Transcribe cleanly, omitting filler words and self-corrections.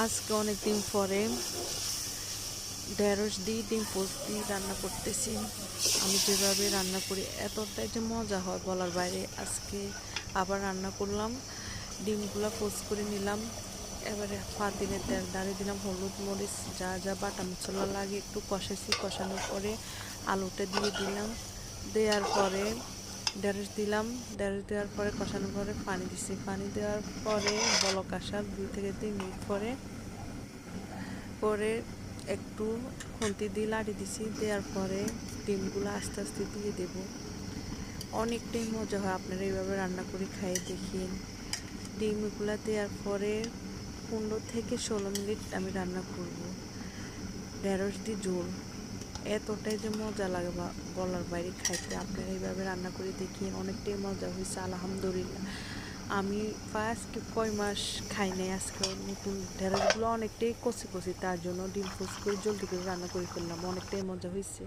আজকে অনেকদিন পরে ঢেঁড়স দিয়ে ডিম পোস্ট দিয়ে রান্না করতেছি। আমি যেভাবে রান্না করি এতটাই যে মজা হয় বলার বাইরে। আজকে আবার রান্না করলাম, ডিমগুলা পোস্ট করে নিলাম। এবারে পাতিলে তেল দাঁড়িয়ে দিলাম, হলুদ মরিচ যা যা বাটা মশলা লাগে একটু কষাইছি। কষানোর পরে আলুটা দিয়ে দিলাম, দেওয়ার পরে ঢেঁড়স দিলাম। ঢেঁড়স দেওয়ার পরে কষানোর পরে পানি দিছি। পানি দেওয়ার পরে বলক আসার 2 থেকে 3 মিনিট পরে পরে একটু খুন্তি দিয়ে লাড়ি দিছি। দেওয়ার পরে ডিমগুলো আস্তে আস্তে দিয়ে দেব। অনেকটাই মজা হয়, আপনারা এইভাবে রান্না করে খাইয়ে দেখিন। ডিমগুলো দেওয়ার পরে 15 থেকে 16 মিনিট আমি রান্না করব। ঢেঁড়স দিয়ে ঝোল এতটাই যে মজা লাগে বলার বাইরে খাইতে। আপনারা এইভাবে রান্না করে দেখিন, অনেকটাই মজা হয়েছে আলহামদুলিল্লাহ। আমি আজকে কয় মাস খাই নাই, আজকে নতুন। ঢেঁড়সগুলো অনেকটাই কচি কচি, তার জন্য ডিম পোস্ট করে জলদি করে রান্না করে ফেললাম, অনেকটাই মজা হয়েছে।